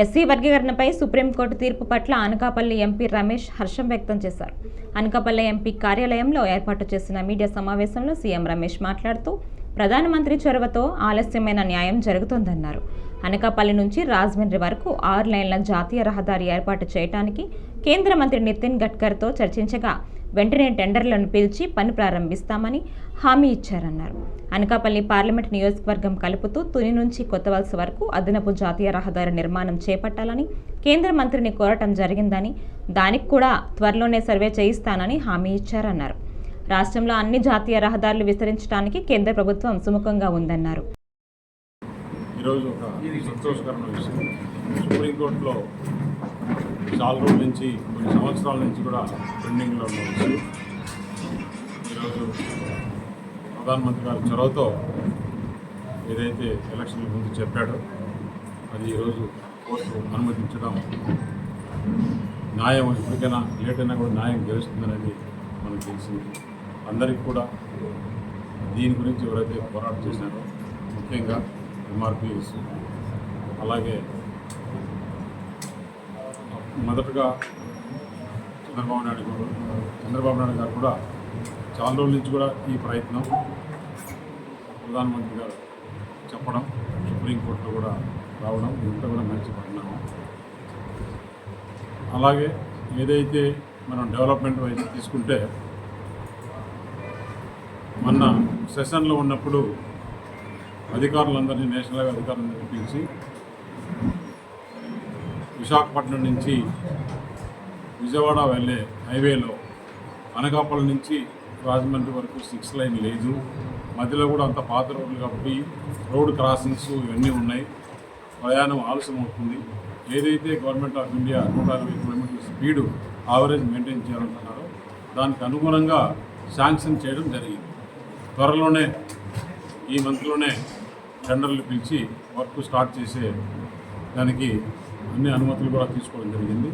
SC వర్గీకరణపై supreme court తీర్పు పట్ల Anakapalli MP Ramesh హర్షం వ్యక్తం చేశారు. అనకాపల్లి ఎంపీ కార్యాలయంలో ఏర్పాటు చేసిన మీడియా సమావేశంలో సీఎం రమేష్ మాట్లాడుతూ ప్రధానమంత్రి చొరవతో ఆలస్యమైన న్యాయం జరుగుతోందన్నారు. అనకాపల్లి నుంచి రాజమండ్రి వరకు 6 లైన్ల జాతీయ రహదారి ఏర్పాటు చేయడానికి కేంద్ర మంత్రి నితిన్ గడ్కర్తో చర్చించగా వెంటనే టెండర్లను పిలిచి పని ప్రారంభిస్తామని హామీ ఇచ్చారన్నారు. అనకాపల్లి పార్లమెంట్ నియోజకవర్గం కలుపుతూ తుని నుంచి కొత్తవలస వరకు అదనపు జాతీయ రహదారి నిర్మాణం చేపట్టాలని కేంద్ర మంత్రిని కోరటం జరిగిందని, దానికి కూడా త్వరలోనే సర్వే చేయిస్తానని హామీ ఇచ్చారన్నారు. రాష్ట్రంలో అన్ని జాతీయ రహదారులు విస్తరించడానికి కేంద్ర ప్రభుత్వం సుముఖంగా ఉందన్నారు. ఈరోజు ఒక సంతోషకరమైన విషయం, సుప్రీంకోర్టులో చాలా రోజుల నుంచి కొన్ని సంవత్సరాల నుంచి కూడా పెండింగ్లో ఉన్న విషయం ఈరోజు ప్రధానమంత్రి గారి చొరవతో ఏదైతే ఎలక్షన్ల ముందు చెప్పాడో అది ఈరోజు కోర్టు అనుమతించడం న్యాయం, ఎప్పటికైనా లేట్ అయినా కూడా న్యాయం గెలుస్తుందనేది మనకు తెలిసింది. అందరికీ కూడా దీని గురించి ఎవరైతే పోరాటం చేశారో ముఖ్యంగా ఎంఆర్పిఎస్, అలాగే మొదటగా చంద్రబాబు నాయుడు గారు కూడా చాలా రోజుల నుంచి కూడా ఈ ప్రయత్నం ప్రధానమంత్రి గారు చెప్పడం, సుప్రీంకోర్టులో కూడా రావడం ఇంత కూడా మంచి పరిణామం. అలాగే ఏదైతే మనం డెవలప్మెంట్ వైపు తీసుకుంటే మొన్న సెషన్లో ఉన్నప్పుడు అధికారులందరినీ, నేషనల్ అధికారులందరినీ పిలిచి విశాఖపట్నం నుంచి విజయవాడ వెళ్ళే హైవేలో అనకాపల్లి నుంచి రాజమండ్రి వరకు 6 లైన్ లేదు, మధ్యలో కూడా అంత పాత రోడ్లు కాబట్టి రోడ్ క్రాసింగ్స్ ఇవన్నీ ఉన్నాయి, ప్రయాణం ఆలస్యం అవుతుంది. ఏదైతే గవర్నమెంట్ ఆఫ్ ఇండియా 160 కిలోమీటర్ల స్పీడు యావరేజ్ మెయింటైన్ చేయాలంటున్నారో దానికి అనుగుణంగా శాంక్షన్ చేయడం జరిగింది. త్వరలోనే ఈ మంత్లోనే టెండర్లు పిలిచి వర్క్ స్టార్ట్ చేసే దానికి అన్ని అనుమతులు కూడా తీసుకోవడం జరిగింది.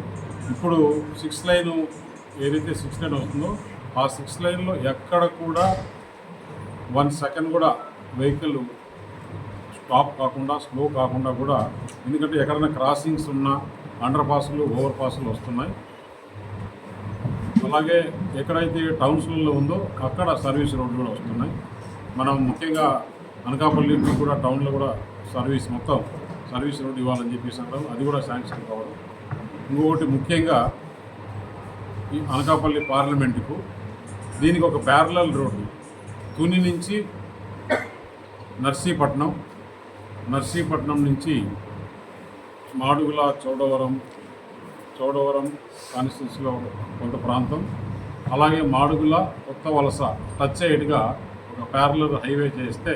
ఇప్పుడు 6 లైన్ ఏదైతే 6 లైన్ వస్తుందో ఆ 6 లైన్లో ఎక్కడ కూడా 1 సెకండ్ కూడా వెహికల్ స్టాప్ కాకుండా, స్లో కాకుండా కూడా, ఎందుకంటే ఎక్కడైనా క్రాసింగ్స్ ఉన్నా అండర్ పాస్లు, ఓవర్ పాస్లు వస్తున్నాయి. అలాగే ఎక్కడైతే టౌన్స్లలో ఉందో అక్కడ సర్వీస్ రోడ్లు కూడా వస్తున్నాయి. మనం ముఖ్యంగా అనకాపల్లి కూడా టౌన్లో కూడా మొత్తం సర్వీస్ రోడ్ ఇవ్వాలని చెప్పేసి అంటాం, అది కూడా శాంక్షన్ కావడం. ఇంకొకటి ముఖ్యంగా ఈ అనకాపల్లి పార్లమెంటుకు దీనికి ఒక ప్యారలల్ రోడ్డు తుని నుంచి నర్సీపట్నం నుంచి మాడుగుల, చౌడవరం కాన్స్టిట్యూన్సీలో కొంత ప్రాంతం, అలాగే మాడుగుల, కొత్త వలస టచ్ అయ్యేట్టుగా ఒక ప్యారలల్ హైవే చేస్తే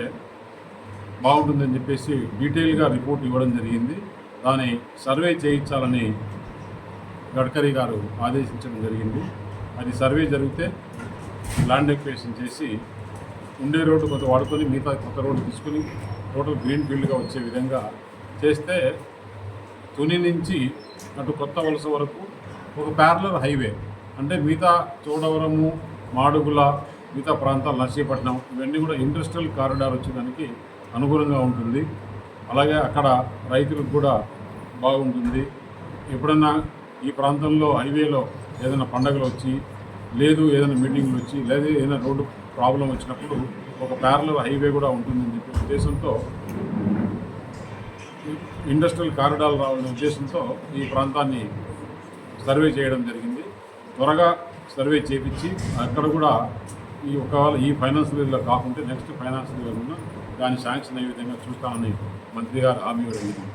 బాగుంటుందని చెప్పేసి డీటెయిల్గా రిపోర్ట్ ఇవ్వడం జరిగింది. దాని సర్వే చేయించాలని గడ్కరీ గారు ఆదేశించడం జరిగింది. అది సర్వే జరిగితే ల్యాండ్ ఎక్వేషన్ చేసి ఉండే రోడ్డు కొంత వాడుకొని మిగతా కొత్త రోడ్డు తీసుకుని టోటల్ గ్రీన్ ఫీల్డ్గా వచ్చే విధంగా చేస్తే తుని నుంచి అటు కొత్త వలస వరకు ఒక ప్యారలల్ హైవే, అంటే మిగతా చోడవరము, మాడుగుల, మిగతా ప్రాంతాలు, నర్సీపట్నం ఇవన్నీ కూడా ఇండస్ట్రియల్ కారిడార్ వచ్చేదానికి అనుగుణంగా ఉంటుంది. అలాగే అక్కడ రైతులకు కూడా బాగుంటుంది. ఎప్పుడన్నా ఈ ప్రాంతంలో హైవేలో ఏదైనా పండగలు వచ్చి, లేదు ఏదైనా మీటింగ్లు వచ్చి, లేదా ఏదైనా రోడ్డు ప్రాబ్లం వచ్చినప్పుడు ఒక ప్యారలల్ హైవే కూడా ఉంటుందని చెప్పే ఉద్దేశంతో, ఇండస్ట్రియల్ కారిడార్ రావాలనే ఉద్దేశంతో ఈ ప్రాంతాన్ని సర్వే చేయడం జరిగింది. త్వరగా సర్వే చేయించి అక్కడ కూడా ఒకవేళ ఈ ఫైనాన్షియల్ ఇయర్లో కాకుంటే నెక్స్ట్ ఫైనాన్షియల్ ఇయర్ ఉన్న దాన్ని శాంక్షన్ అయ్యే విధంగా చూస్తామని మంత్రి గారు హామీ ఇవ్వడం జరిగింది.